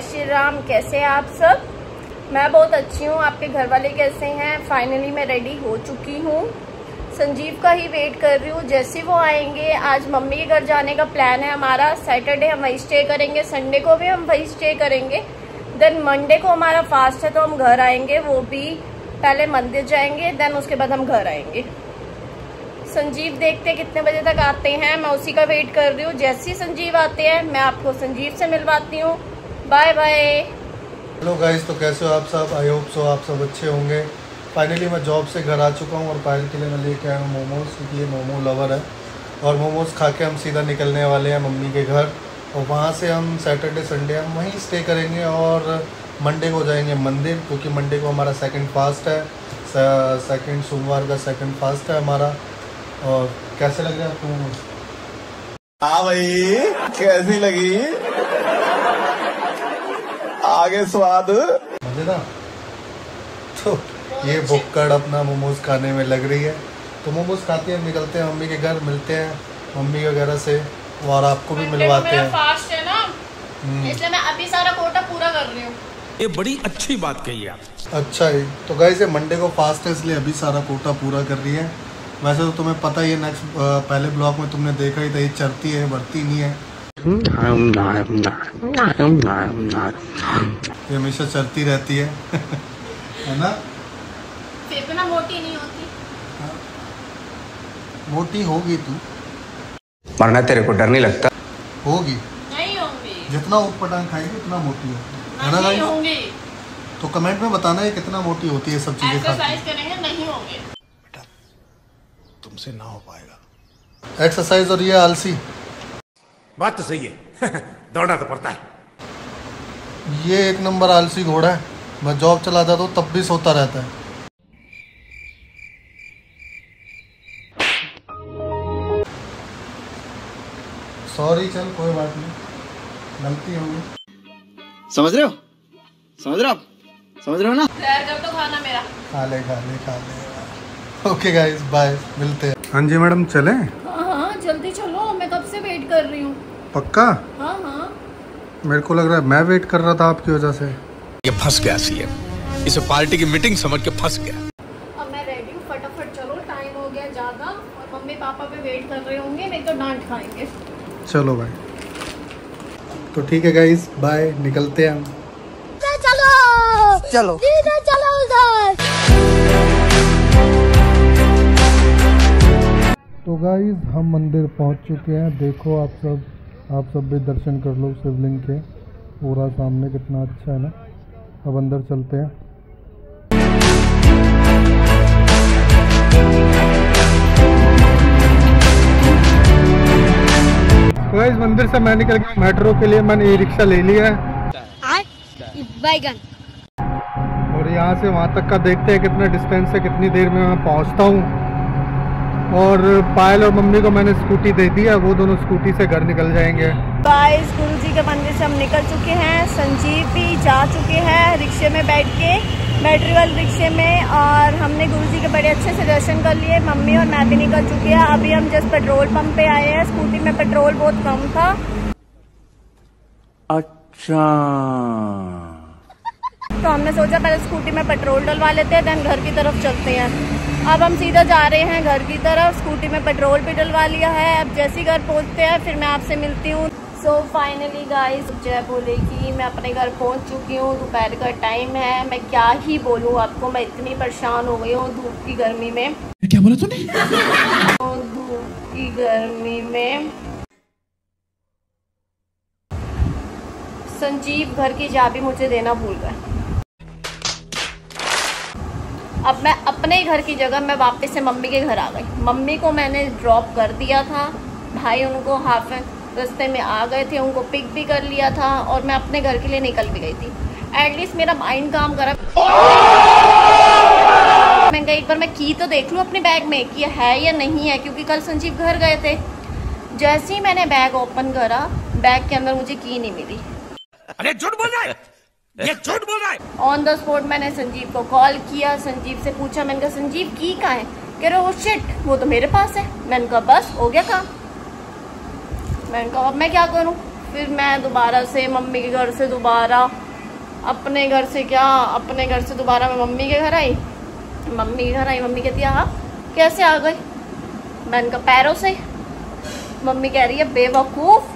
श्री राम। कैसे हैं आप सब? मैं बहुत अच्छी हूँ। आपके घर वाले कैसे हैं? फाइनली मैं रेडी हो चुकी हूँ। संजीव का ही वेट कर रही हूँ। जैसे वो आएंगे, आज मम्मी के घर जाने का प्लान है हमारा। सैटरडे हम वहीं स्टे करेंगे, संडे को भी हम वहीं स्टे करेंगे। देन मंडे को हमारा फास्ट है तो हम घर आएंगे। वो भी पहले मंदिर जाएंगे, देन उसके बाद हम घर आएंगे। संजीव देखते कितने बजे तक आते हैं, मैं उसी का वेट कर रही हूँ। जैसे ही संजीव आते हैं मैं आपको संजीव से मिलवाती हूँ। Bye bye. हेलो गाइस, तो कैसे हो आप सब? आई होप सो आप सब अच्छे होंगे। फाइनली मैं जॉब से घर आ चुका हूँ और पायल के लिए मैं लेके आया हूँ मोमोज, क्योंकि ये मोमो लवर है। और मोमोज खा के हम सीधा निकलने वाले हैं मम्मी के घर, और वहाँ से हम सैटरडे संडे हम वहीं स्टे करेंगे और मंडे को जाएंगे मंदिर, क्योंकि मंडे को हमारा सेकंड फास्ट है। सेकंड सोमवार का सेकंड फास्ट है हमारा। और कैसे लग रहा है आपको मोमोज? हाँ भाई, कैसी लगी? आगे स्वाद मजेदार। तो ये भुक्कड़ अपना मोमोज खाने में लग रही है, तो मोमोज खाते हैं, निकलते हैं मम्मी के घर, मिलते हैं मम्मी वगैरह से और आपको भी मिलवाते हैं। फास्ट है ना, इसलिए मैं अभी सारा कोटा पूरा कर रही हूँ। ये बड़ी अच्छी बात कही आप। अच्छा है। तो गाइस, ये मंडे को फास्ट है, इसलिए अभी सारा कोटा पूरा कर रही है। वैसे तो तुम्हें पता ही है, नेक्स्ट पहले ब्लॉग में तुमने देखा ही था, ये चरती है, बढ़ती नहीं है। ये हमेशा चलती रहती है है ना? इतना मोटी नहीं होती। मोटी होगी तू, मरना तेरे को डर नहीं लगता? होगी। नहीं होंगी। जितना ऊट पटांग खाएगी उतना मोटी होगी, है ना नहीं गाइस? होंगी। तो कमेंट में बताना है कितना मोटी होती है सब चीजें खाती। एक्सरसाइज करेंगे, नहीं होंगे। बेटा तुमसे ना हो पाएगा एक्सरसाइज। और ये आलसी, बात तो सही है दौड़ना तो पड़ता है। ये एक नंबर आलसी घोड़ा है। मैं जॉब चला जाता हूँ तब भी सोता रहता है। सॉरी, चल कोई बात नहीं, गलती होगी। समझ रहे हो? समझ रहे हो आप? समझ रहे हो ना? तैयार कर दो खाना मेरा। खा ले खा ले खा ले। ओके गाइस, बाय, मिलते हैं। हाँ जी मैडम, चलें? हाँ जल्दी चलो, मैं कब से वेट कर रही हूँ। पक्का? हाँ हाँ। मेरे को लग रहा है मैं वेट कर रहा था आपकी वजह से। ये फंस गया सीएम, इसे पार्टी की मीटिंग समझ के फंस गया। अब मैं रेडी हूँ, फटाफट चलो, टाइम हो गया ज़्यादा और मम्मी पापा पे वेट कर रहे होंगे, नहीं तो डांट खाएंगे। चलो भाई, तो ठीक है गाइस, बाय, निकलते हैं हम। चलो चलो चलो उधर। तो गाइस, हम मंदिर पहुंच चुके हैं। देखो आप सब भी दर्शन कर लो शिवलिंग के, पूरा सामने कितना अच्छा है ना। अब अंदर चलते हैं। तो गाइस, मंदिर से मैं निकल गया मेट्रो के लिए। मैंने ई रिक्शा ले लिया है और यहाँ से वहाँ तक का देखते हैं कितना डिस्टेंस है, कितनी देर में मैं पहुँचता हूँ। और पायल और मम्मी को मैंने स्कूटी दे दी है, वो दोनों स्कूटी से घर निकल जाएंगे। गाइस, गुरुजी के मंदिर से हम निकल चुके हैं। संजीव भी जा चुके हैं रिक्शे में बैठ के, बैटरी वाले रिक्शे में, और हमने गुरुजी के बड़े अच्छे से दर्शन कर लिए। मम्मी और मैं भी निकल चुके हैं। अभी हम जस्ट पेट्रोल पंप पे आए हैं। स्कूटी में पेट्रोल बहुत कम था। अच्छा, तो हमने सोचा पहले स्कूटी में पेट्रोल डलवा लेते हैं, देन घर की तरफ चलते हैं। अब हम सीधा जा रहे हैं घर की तरफ। स्कूटी में पेट्रोल भी डलवा लिया है। अब जैसे ही घर पहुंचते हैं फिर मैं आपसे मिलती हूँ। सो फाइनली गाइस, जय बोले कि मैं अपने घर पहुंच चुकी हूँ। दोपहर का टाइम है। मैं क्या ही बोलूँ आपको, मैं इतनी परेशान हो गई हूँ धूप की गर्मी में। क्या बोला तूने? धूप की गर्मी में संजीव घर की चाबी मुझे देना भूल गए। अब मैं अपने घर की जगह मैं वापस से मम्मी के घर आ गई। मम्मी को मैंने ड्रॉप कर दिया था, भाई उनको हाफ रास्ते में आ गए थे, उनको पिक भी कर लिया था और मैं अपने घर के लिए निकल भी गई थी। एटलीस्ट मेरा माइंड काम करा। मैं एक बार मैं की तो देख लूँ अपने बैग में कि है या नहीं है, क्योंकि कल संजीव घर गए थे। जैसे ही मैंने बैग ओपन करा, बैग के अंदर मुझे की नहीं मिली। अरे झूठ बोल रहा है, ये झूठ बोल रहा है। ऑन द स्पॉट मैंने संजीव को कॉल किया, संजीव से पूछा, मैंने कहा संजीव की कहाँ है? कह रहे हो शिट, वो तो मेरे पास है। मैंने कहा बस हो गया काम। मैंने कहा अब मैं क्या करूँ? फिर मैं दोबारा से मम्मी के घर से दोबारा अपने घर से दोबारा मैं मम्मी के घर आई। मम्मी कहती है हाँ कैसे आ गई? मैंने कहा पैरों से। मम्मी कह रही है बेवकूफ।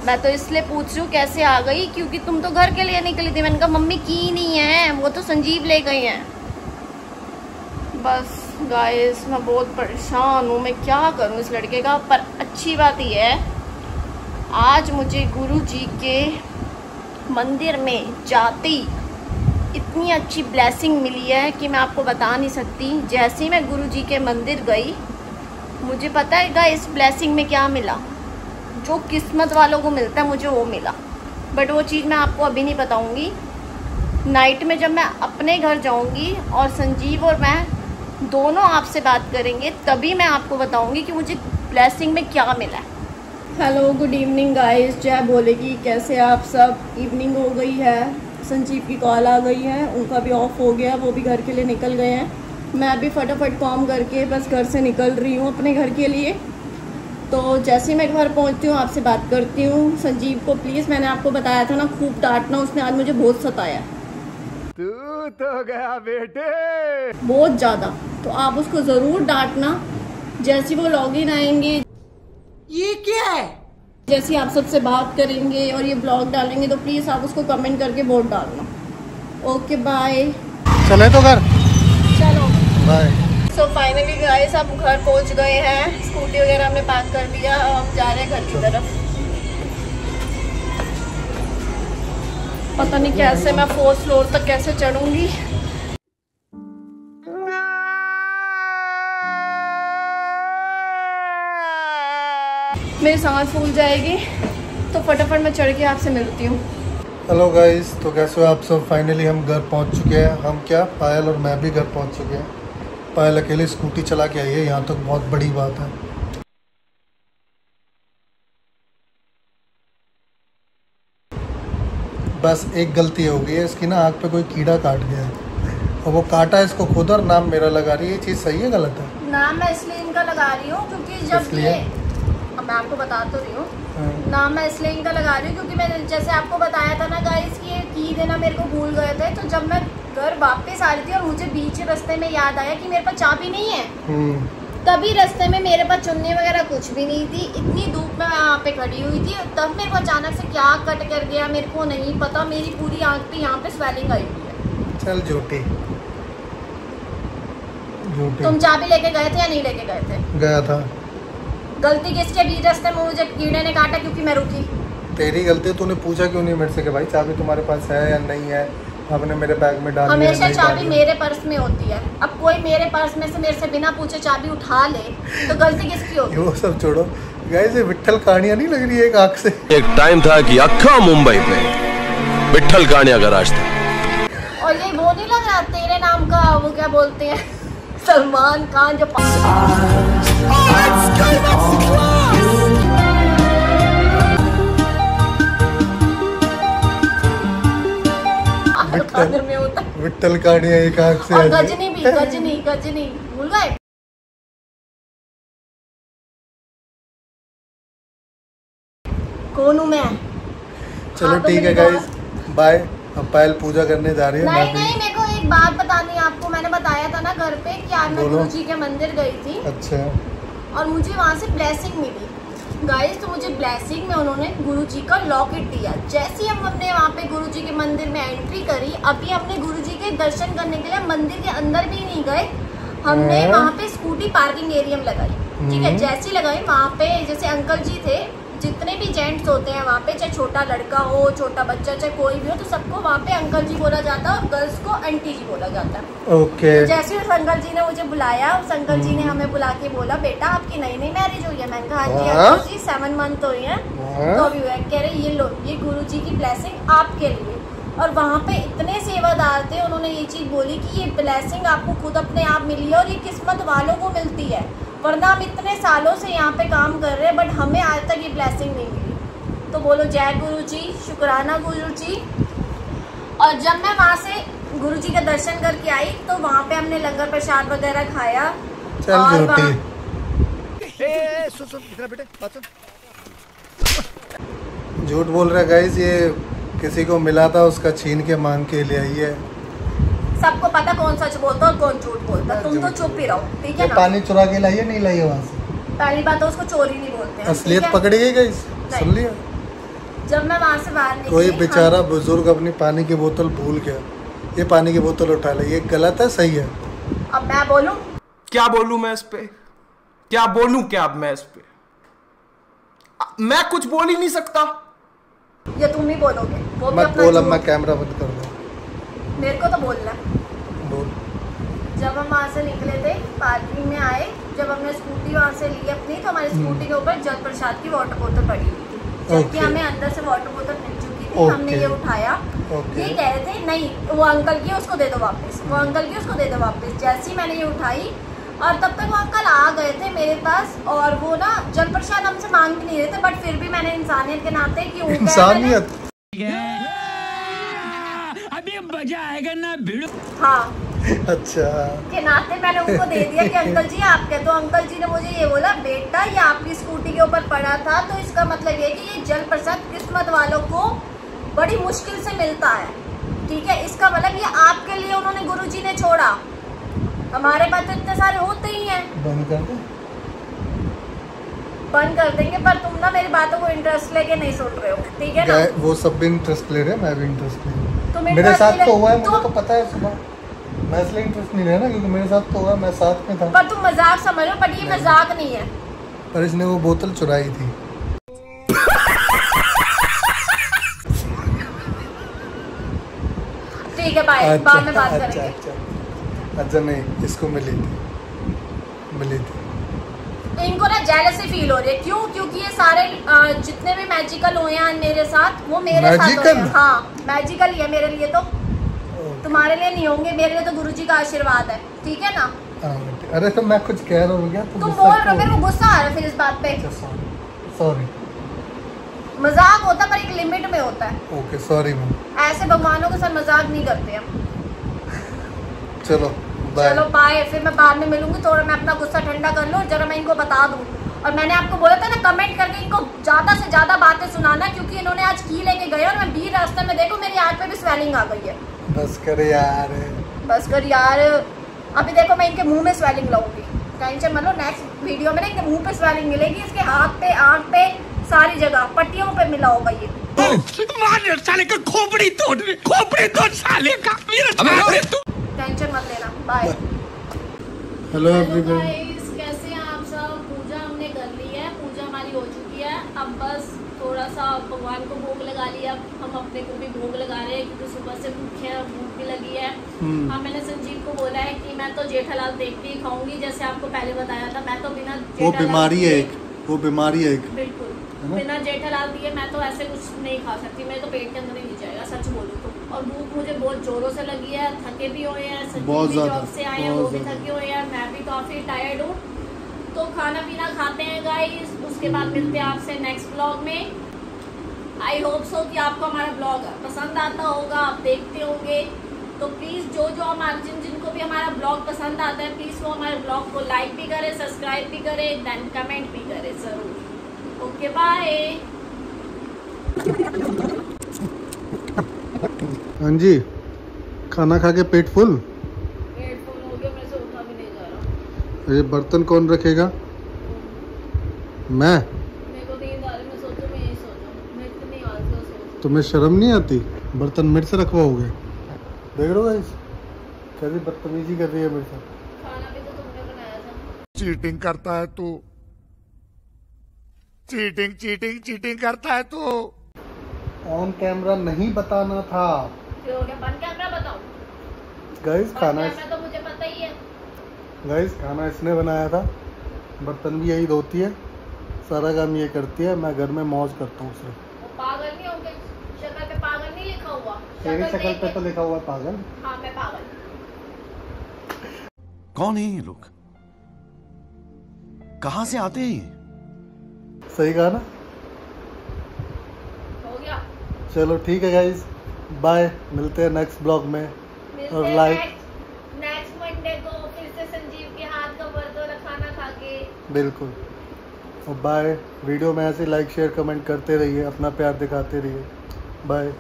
मैं तो इसलिए पूछ रही हूँ कैसे आ गई, क्योंकि तुम तो घर के लिए निकली थी। मैंने कहा मम्मी की नहीं है, वो तो संजीव ले गई हैं। बस गाइस मैं बहुत परेशान हूँ, मैं क्या करूँ इस लड़के का। पर अच्छी बात यह है आज मुझे गुरुजी के मंदिर में जाती इतनी अच्छी ब्लेसिंग मिली है कि मैं आपको बता नहीं सकती। जैसे ही मैं गुरुजी के मंदिर गई, मुझे पता है गाइस ब्लेसिंग में क्या मिला। जो किस्मत वालों को मिलता है मुझे वो मिला, बट वो चीज़ मैं आपको अभी नहीं बताऊंगी। नाइट में जब मैं अपने घर जाऊंगी और संजीव और मैं दोनों आपसे बात करेंगे, तभी मैं आपको बताऊंगी कि मुझे ब्लेसिंग में क्या मिला है। हेलो गुड इवनिंग गाइस, जय बोलेगी। कैसे आप सब? इवनिंग हो गई है, संजीव की कॉल आ गई है, उनका भी ऑफ हो गया, वो भी घर के लिए निकल गए हैं। मैं अभी फटाफट काम करके बस घर से निकल रही हूँ अपने घर के लिए। तो जैसे ही मैं घर पहुँचती हूँ आपसे बात करती हूँ। संजीव को प्लीज़, मैंने आपको बताया था ना, खूब डांटना, उसने आज मुझे बहुत सताया। तू तो गया बेटे, बहुत ज़्यादा। तो आप उसको ज़रूर डांटना। जैसे वो लॉगिन आएंगे, ये क्या है, जैसे आप सबसे बात करेंगे और ये ब्लॉग डालेंगे, तो प्लीज़ आप उसको कमेंट करके वोट डालना। Okay bye. चले तो घर, चलो बाय। सो फाइनली गाइस आप घर पहुंच गए हैं। स्कूटी वगैरह हमने पार्क कर दिया, अब हम जा रहे हैं घर की तरफ। पता नहीं कैसे मैं 4th फ्लोर तक कैसे चढ़ूंगी। मेरी सांस फूल जाएगी, तो फटाफट मैं चढ़ के आपसे मिलती हूँ। हेलो गाइस, तो कैसे हो आप सब? फाइनली हम घर पहुंच चुके हैं। हम क्या, पायल और मैं भी घर पहुंच चुके हैं। पायल अकेले स्कूटी चला के आई है, यहाँ तक बहुत बड़ी बात है। बस एक गलती हो गई है इसकी ना, आँख पे कोई कीड़ा काट गया है और वो काटा है इसको खुद और नाम मेरा लगा रही है। ये चीज़ सही है गलत है? नाम मैं इसलिए इनका लगा रही हूँ क्योंकि जब ये, अब मैं आपको बता तो रही हूँ, नाम मैं इसलिए इनका लगा रही हूँ क्योंकि मैंने जैसे आपको बताया था ना गाइस कि ये की देना मेरे को भूल गए थे। तो जब मैं घर वापस आ रही थी और मुझे बीच रास्ते में याद आया कि मेरे पास चाबी नहीं है, तभी रास्ते में मेरे पास चुन्नी वगैरह कुछ भी नहीं थी। इतनी धूप में मैं वहाँ पे खड़ी हुई थी, तब मेरे को अचानक से क्या कट कर गया मेरे को नहीं पता। मेरी पूरी आँख पे यहाँ पे स्वेलिंग आई हुई है। चल झूठी। तुम चाबी लेके गए थे या नहीं लेके गए थे? गया था। गलती किसके? बीच रास्ते में मुझे कीड़े ने काटा क्योंकि मैं रुकी। तेरी गलती। तूने पूछा क्यों नहीं मेरे से कि भाई चाबी तुम्हारे पास है या नहीं है? आपने मेरे बैग में डाली है, हमेशा नहीं चाबी डाली? मेरे पर्स में होती है। अब कोई मेरे पर्स में से मेरे से बिना पूछे चाबी उठा ले तो गलती किसकी होगी? वो सब छोड़ो गाइस, ये विट्ठल कहानियां नहीं लग रही है एक आँख से? एक टाइम था कि अक्खा मुंबई पे विट्ठल कहानियां का राज था। और ये वो नहीं लग रहा तेरे नाम का, वो क्या बोलते हैं, सलमान खान जो में होता है। विट्ठल कहानियां एक आँख से। और गजनी भी, गजनी भूल गए। कौन हूँ मैं? चलो ठीक है गाइस, बाय। अब पायल पूजा करने जा रही है। नहीं, मेरे को एक बात बतानी है आपको। मैंने बताया था ना घर पे कि आज मैं गुरुजी के मंदिर गई थी। अच्छा। और मुझे वहाँ से ब्लेसिंग मिली गाइस। तो मुझे ब्लेसिंग में उन्होंने गुरुजी का लॉकेट दिया। जैसे ही हमने वहाँ पे गुरुजी के मंदिर में एंट्री करी, अभी हमने गुरुजी के दर्शन करने के लिए मंदिर के अंदर भी नहीं गए, हमने वहाँ पे स्कूटी पार्किंग एरिया में लगाई। ठीक है, जैसी लगाई वहाँ पे जैसे अंकल जी थे, जितने भी जेंट्स होते हैं वहाँ पे, चाहे छोटा लड़का हो, छोटा बच्चा, चाहे कोई भी हो, तो सबको वहाँ पे अंकल जी बोला जाता है और गर्ल्स को आंटी जी बोला जाता है। ओके। तो जैसे उस अंकल जी ने मुझे बुलाया, उस अंकल जी ने हमें बुला के बोला, बेटा आपकी नई नई मैरिज हुई है? मैंने कहा हाँ जी अंकल जी 7 मंथ हुई है। तो अभी हुआ। कह रहे ये लो, ये गुरुजी की ब्लेसिंग आपके लिए। और वहाँ पे इतने सेवादार थे, उन्होंने ये चीज़ बोली कि ये ब्लेसिंग आपको खुद अपने आप मिली है और ये किस्मत वालों को मिलती है, वरना हम इतने सालों से यहाँ पे काम कर रहे हैं बट हमें आज तक ये ब्लेसिंग नहीं मिली। तो बोलो जय गुरु जी, शुक्राना गुरु जी। और जब मैं वहाँ से गुरु जी का दर्शन करके आई तो वहाँ पे हमने लंगर प्रसाद वगैरह खाया। चल झूठी। झूठ बोल रहा है गाइस, ये किसी को मिला था, उसका छीन के मांग के ले आई है। सबको पता कौन सच बोलता और कौन झूठ बोलता, तुम तो चुप ही रहो, ठीक है ना। पानी चुरा के लाई है, नहीं लाई है वहाँ से। पहली बात तो उसको चोरी नहीं बोलते हैं, असलियत पकड़ी गई गाइस, सुन लिया। जब मैं वहाँ से बाहर निकली, कोई बेचारा बुजुर्ग अपनी पानी की बोतल भूल गया, ये पानी की बोतल उठा ले, ये गलत है सही है? अब मैं बोलूं क्या बोलूं मैं इस पे, क्या बोलूं क्या अब मैं इस पे, मैं कुछ बोल ही नहीं सकता। ये तुम ही बोलोगे, वो भी मत अपना बोल, झूठ। मैं कैमरा बंद कर दूं। मेरे को तो बोलना। बोल। जब हम वहाँ से निकले थे, पार्किंग में आए, जब हमने स्कूटी वहाँ से ली अपनी, तो हमारी स्कूटी के ऊपर जल प्रसाद की वाटर बोतल पड़ी हुई थी, जबकि हमें अंदर से वाटर बोतल मिल चुकी थी। हमने ये उठाया, ये कह रहे थे नहीं वो अंकल की उसको दे दो वापस, वो अंकल की उसको दे दो वापस। जैसे ही मैंने ये उठाई, और तब तक वो अंकल आ गए थे मेरे पास, और वो ना जल प्रसाद हमसे मांग भी नहीं रहे थे, बट फिर भी मैंने इंसानियत के नाते कि इंसानियत अभी मजा आएगा ना भिड़ो। हाँ अच्छा के नाते मैंने उनको दे दिया कि अंकल जी आपके। तो अंकल जी ने मुझे ये बोला, बेटा ये आपकी स्कूटी के ऊपर पड़ा था, तो इसका मतलब ये कि ये जल प्रसाद किस्मत वालों को बड़ी मुश्किल से मिलता है, ठीक है। इसका मतलब ये आपके लिए उन्होंने गुरुजी ने छोड़ा, हमारे पास तो इतने सारे होते ही हैं। बंद कर दे। बंद कर देंगे, पर तुम ना मेरी बातों को इंटरेस्ट लेके नहीं सुन रहे हो, ठीक है ना। वो सब भी इंटरेस्ट ले रहे हैं, मैं भी इंटरेस्ट ले रहा हूँ। तुम मेरे साथ तो हुआ है, तो मुझे तो पता है सुबह, मैं इसलिए इंटरेस्ट नहीं ले रहा, क्योंकि मेरे साथ तो हुआ, मैं साथ में था। पर तुम मजाक समझ रहे हो, बट ये मजाक नहीं है। पर इसने वो बोतल चुराई थी। ठीक है बाय, बाद में बात करेंगे। अच्छा नहीं, इसको मिली थी। इनको ना जेलसी फील हो रही है, क्यों? क्योंकि ये सारे जितने भी मैजिकल हुए हैं मेरे साथ, वो मेरे साथ हुए हैं। हाँ मैजिकल ही है मेरे लिए, तो तुम्हारे लिए नहीं होंगे, मेरे लिए तो गुरुजी का आशीर्वाद है, ठीक है ना। अरे तो मैं कुछ कह रहा हूँ क्या, तुम बोल रहे हो, मेरे को गुस्सा आ रहा है फिर इस बात पे। सॉरी, मजाक होता पर एक लिमिट में होता है। Okay sorry ma'am. ऐसे भगवानों के साथ मजाक नहीं करते हम। चलो बाय, फिर मैं बाद में मिलूंगी, थोड़ा मैं अपना गुस्सा ठंडा कर लूँ, जरा मैं इनको बता दूँ। और मैंने आपको बोला था ना, कमेंट करके इनको ज्यादा से ज्यादा बातें सुनाना, क्योंकि इन्होंने आज की लेके गए और मैं भी रास्ते में देखो मेरी आंख पे भी स्वेलिंग आ गई है। बस कर यार, बस कर यार। अभी देखो मैं इनके मुंह में स्वेलिंग लाऊंगी, टेंशन मत लो। नेक्स्ट वीडियो में ना इनके मुंह पे स्वेलिंग मिलेगी, इसके हाथ पे, आंख पे, सारी जगह पट्टियों पे मिला होगा ये। साले का खोपड़ी तोड़ साले का। टेंशन मत लेना, बाय। हेलो एवरीवन, कैसे हैं आप सब? पूजा हमने कर ली है, पूजा हमारी हो चुकी है। अब बस थोड़ा सा भगवान को भोग लगा लिया, हम अपने को भी भोग लगा रहे हैं, क्योंकि सुबह से भूखे हैं, भूख भी लगी है। हाँ मैंने संजीव को बोला है कि मैं तो जेठालाल देखते ही खाऊंगी, जैसे आपको पहले बताया था। मैं तो बिना वो बीमारी है एक, बिल्कुल बिना जेठालाल दिए मैं तो ऐसे कुछ नहीं खा सकती, मेरे तो पेट के अंदर ही नहीं जाएगा, सच बोलूँ तो। और भूख मुझे बहुत जोरों से लगी है, थके भी हुए हैं, संजीव भी जॉब से आए हैं, वो भी थके हुए हैं, मैं भी काफ़ी टायर्ड हूँ। तो खाना पीना खाते हैं गाइस, उसके बाद मिलते हैं आपसे नेक्स्ट ब्लॉग में। आई होप सो कि आपको हमारा ब्लॉग पसंद आता होगा, आप देखते होंगे। तो प्लीज़ जो हमारे जिनको भी हमारा ब्लॉग पसंद आता है, प्लीज़ वो हमारे ब्लॉग को लाइक भी करें, सब्सक्राइब भी करें, देन कमेंट भी करें ज़रूर। Okay bye. हाँ जी, खाना खा के पेट फुल हो गया, मेरे से उठा भी नहीं जा रहा। ये बर्तन कौन रखेगा? मैं? मेरे को नींद आ रही, मैं सोचूं मैं यही सो जाऊं, मैं इतनी आलसी सोच। तुम्हें शर्म नहीं आती? बर्तन मेरे से रखवाओगे? देख रहे हो गाइस, कैसी बदतमीजी कर रही है मेरे साथ। खाना भी तो तुमने बनाया था। चीटिंग करता है तू, चीटिंग करता है तू। ऑन कैमरा नहीं बताना था फिर हो गया बंद कैमरा, बताओ गाइस। खाना तो मुझे पता ही है गाइस, खाना इसने बनाया था, बर्तन भी यही धोती है, सारा काम ये करती है, मैं घर में मौज करता हूँ सिर्फ। वो पागल नहीं होंगे, शक्ल पे पागल नहीं लिखा हुआ। तेरी शक्ल पे तो लिखा हुआ पागल। हाँ मैं पागल। कौन है ये लोग, कहां से आते हैं? सही कहा ना? हो गया, चलो ठीक है गाइस, बाय, मिलते हैं नेक्स्ट ब्लॉग में। और लाइक नेक्स्ट मंडे को फिर से संजीव के हाथ का व्रत रखा बिल्कुल। और बाय। वीडियो में ऐसे लाइक शेयर कमेंट करते रहिए, अपना प्यार दिखाते रहिए। बाय।